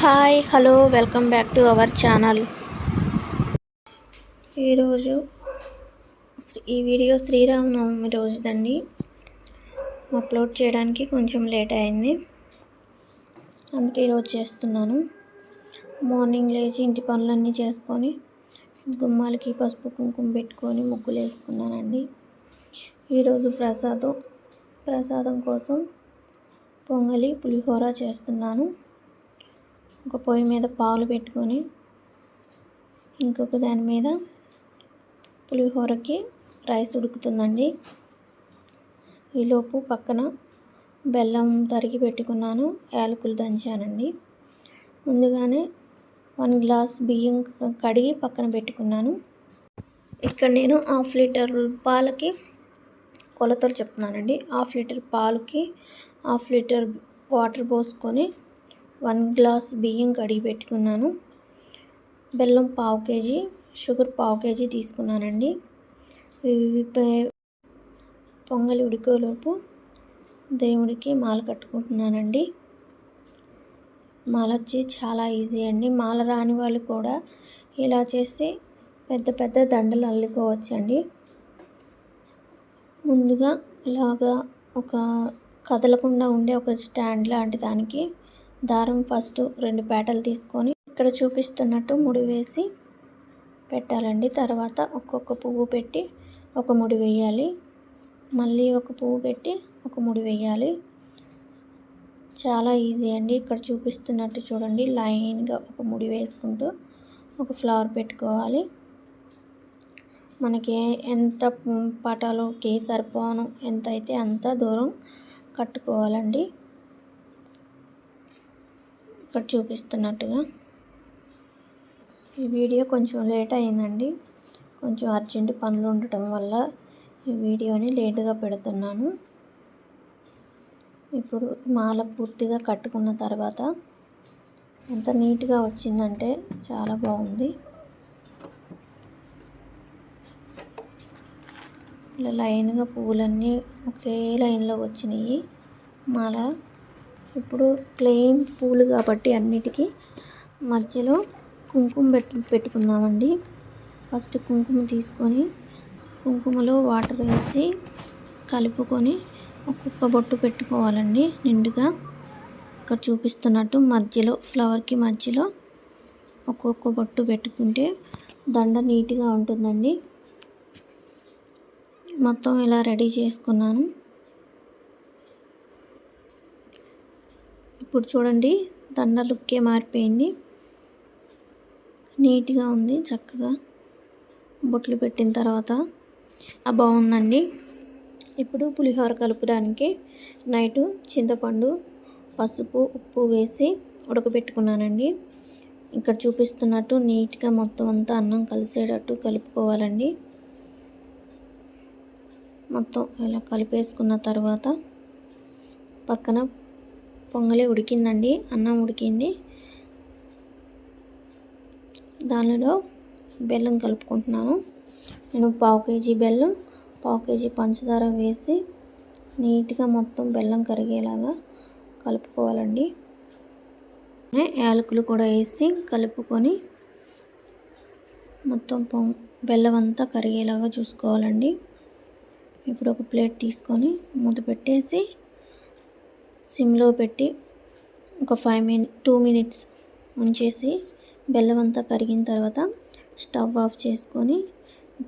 Hi hello welcome back to our channel. ఈరోజు ఈ video Sri Rama Navami రోజుదండి. Upload చేయడానికి కొంచెం లేట్ అయింది, అందుకే ఈరోజు చేస్తున్నాను. మార్నింగ్ లేచి ఇంటి పనులన్నీ చేసుకొని గుమ్మాలకి పసుపు కుంకుమ పెట్టుకొని ముగ్గులు వేసుకున్నానండి. ఈరోజు ప్రసాదం కోసం పొంగలి పులిహోర చేస్తున్నాను. ఒక పొయ్యి మీద పాలు పెట్టుకొని ఇంకొక దాని మీద పులిహోరకి రైస్ ఉడుకుతుందండి. ఈలోపు పక్కన బెల్లం తరిగి పెట్టుకున్నాను, యాలకులు దంచానండి. ముందుగానే 1 గ్లాస్ బియ్యం కడిగి పక్కన పెట్టుకున్నాను. ఇక్కడ నేను 1/2 లీటర్ పాలకి కొలతలు చెప్తున్నానండి. 1/2 లీటర్ పాలకి 1/2 లీటర్ వాటర్ పోసుకొని 1 గ్లాస్ బియ్యం కడిగి పెట్టుకున్నాను. బెల్లం 1/2 కేజీ, షుగర్ 1/2 కేజీ తీసుకున్నానండి. పొంగలి ఉడికేలోపు దేవుడికి మాల కట్టుకుంటున్నానండి. మాల వచ్చి చాలా ఈజీ అండి. మాల రాని వాళ్ళు కూడా ఇలా చేసి పెద్ద పెద్ద దండలు అల్లుకోవచ్చండి. ముందుగా ఇలాగా ఒక కదలకుండా ఉండే ఒక స్టాండ్ లాంటి దానికి దారం ఫస్ట్ 2 పేటలు తీసుకొని ఇక్కడ చూపిస్తున్నట్టు ముడి వేసి పెట్టాలండి. తర్వాత ఒక్కొక్క పువ్వు పెట్టి ఒక ముడి వేయాలి, మళ్ళీ ఒక పువ్వు పెట్టి ఒక ముడి వేయాలి. చాలా ఈజీ అండి. ఇక్కడ చూపిస్తున్నట్టు చూడండి, లైన్గా ఒక ముడి వేసుకుంటూ ఒక ఫ్లవర్ పెట్టుకోవాలి. మనకి ఎంత పటాలోకి సరిపోను ఎంత అయితే అంత దూరం కట్టుకోవాలండి. ఇక్కడ చూపిస్తున్నట్టుగా. ఈ వీడియో కొంచెం లేట్ అయిందండి. కొంచెం అర్జెంట్ పనులు ఉండటం వల్ల ఈ వీడియోని లేటుగా పెడుతున్నాను. ఇప్పుడు మాల పూర్తిగా కట్టుకున్న తర్వాత ఎంత నీట్గా వచ్చిందంటే చాలా బాగుంది. ఇలా లైన్గా పువ్వులన్నీ ఒకే లైన్లో వచ్చినాయి మాల. ఇప్పుడు ప్లెయిన్ పూలు కాబట్టి అన్నిటికీ మధ్యలో కుంకుమ పెట్టుకుందామండి. ఫస్ట్ కుంకుమ తీసుకొని కుంకుమలో వాటర్ వేసి కలుపుకొని ఒక్కొక్క బొట్టు పెట్టుకోవాలండి నిండుగా. ఇక్కడ చూపిస్తున్నట్టు మధ్యలో ఫ్లవర్కి మధ్యలో ఒక్కొక్క బొట్టు పెట్టుకుంటే దండ నీట్గా ఉంటుందండి. మొత్తం ఇలా రెడీ చేసుకున్నాను. ఇప్పుడు చూడండి, దండ లుక్కే మారిపోయింది, నీట్గా ఉంది. చక్కగా బొట్లు పెట్టిన తర్వాత బాగుందండి. ఇప్పుడు పులిహోర కలుపుడానికి నైటు చింతపండు, పసుపు, ఉప్పు వేసి ఉడకబెట్టుకున్నానండి. ఇక్కడ చూపిస్తున్నట్టు నీట్గా మొత్తం అంతా అన్నం కలిసేటట్టు కలుపుకోవాలండి. మొత్తం ఇలా కలిపేసుకున్న తర్వాత పక్కన పొంగలి ఉడికిందండి, అన్నం ఉడికింది. దానిలో బెల్లం కలుపుకుంటున్నాను. నేను 1/2 కేజీ బెల్లం, 1/2 కేజీ పంచదార వేసి నీట్గా మొత్తం బెల్లం కరిగేలాగా కలుపుకోవాలండి. యాలకులు కూడా వేసి కలుపుకొని మొత్తం బెల్లం అంతా కరిగేలాగా చూసుకోవాలండి. ఇప్పుడు ఒక ప్లేట్ తీసుకొని మూత పెట్టేసి సిమ్లో పెట్టి ఒక 2 మినిట్స్ ఉంచేసి బెల్లం అంతా కరిగిన తర్వాత స్టవ్ ఆఫ్ చేసుకొని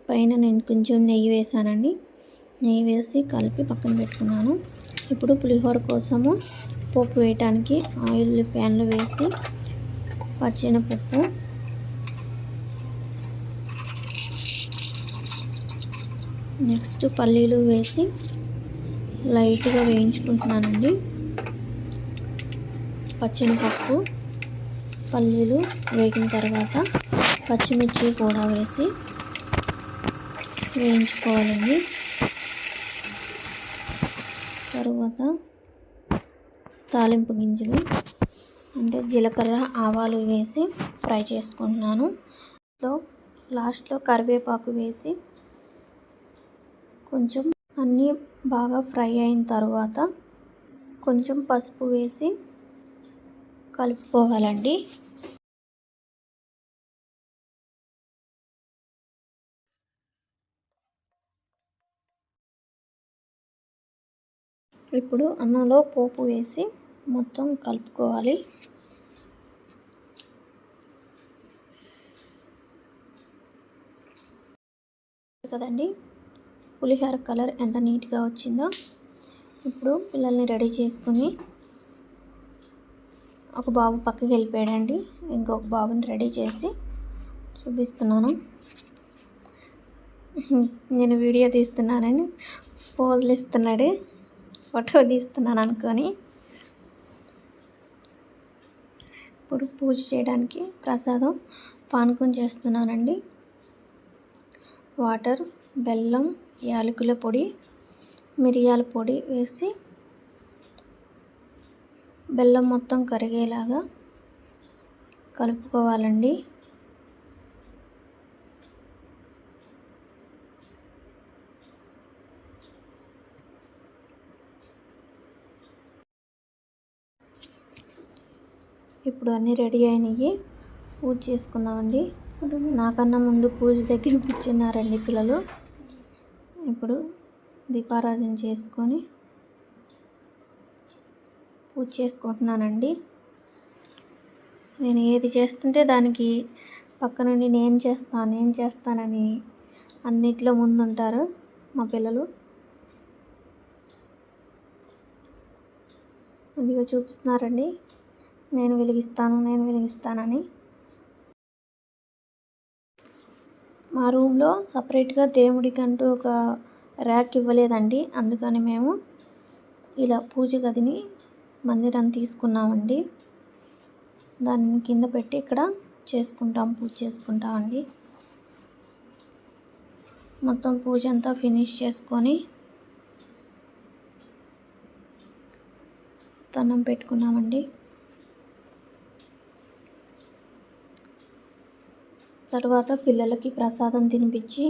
పైన నేను కొంచెం నెయ్యి వేసానండి. నెయ్యి వేసి కలిపి పక్కన పెట్టుకున్నాను. ఇప్పుడు పులిహోర కోసము పోపు వేయటానికి ఆయిల్ ప్యాన్లో వేసి పచ్చెనపప్పు, నెక్స్ట్ పల్లీలు వేసి లైట్గా వేయించుకుంటున్నానండి. పచ్చెనపప్పు, పల్లీలు వేగిన తర్వాత పచ్చిమిర్చి కూడా వేసి వేయించుకోవాలండి. తర్వాత తాలింపు గింజలు అంటే జీలకర్ర, ఆవాలు వేసి ఫ్రై చేసుకుంటున్నాను. లాస్ట్లో కరివేపాకు వేసి కొంచెం అన్నీ బాగా ఫ్రై అయిన తర్వాత కొంచెం పసుపు వేసి కలుపుకోవాలండి. ఇప్పుడు అన్నంలో పోపు వేసి మొత్తం కలుపుకోవాలి. కదండి పులిహోర కలర్ ఎంత నీట్గా వచ్చిందో. ఇప్పుడు పిల్లల్ని రెడీ చేసుకుని ఒక బాబు పక్కకి వెళ్ళిపోయాడండి. ఇంకొక బాబుని రెడీ చేసి చూపిస్తున్నాను. నేను వీడియో తీస్తున్నానని పోజులు ఇస్తున్నాడు, ఫోటో తీస్తున్నాను అనుకొని. ఇప్పుడు పూజ చేయడానికి ప్రసాదం పానకం చేస్తున్నానండి. వాటర్, బెల్లం, యాలకుల పొడి, మిరియాల పొడి వేసి బెల్లం మొత్తం కరిగేలాగా కలుపుకోవాలండి. ఇప్పుడు అన్నీ రెడీ అయినాయి, పూజ చేసుకుందామండి. నాకన్నా ముందు పూజ దగ్గర కూర్చున్నారండి పిల్లలు. ఇప్పుడు దీపారాధన చేసుకొని పూజ చేసుకుంటున్నానండి. నేను ఏది చేస్తుంటే దానికి పక్క నుండి నేను చేస్తానని అన్నిట్లో ముందుంటారు మా పిల్లలు. అదిగో చూపిస్తున్నారండి, నేను వెలిగిస్తానని. మా రూమ్లో సపరేట్గా దేవుడికంటూ ఒక ర్యాక్ ఇవ్వలేదండి. అందుకని మేము ఇలా పూజ గదిని మందిరం తీసుకున్నామండి. దాన్ని కింద పెట్టి ఇక్కడ పూజ చేసుకుంటామండి. మొత్తం పూజ అంతా ఫినిష్ చేసుకొని దండం పెట్టుకున్నామండి. తర్వాత పిల్లలకి ప్రసాదం తినిపించి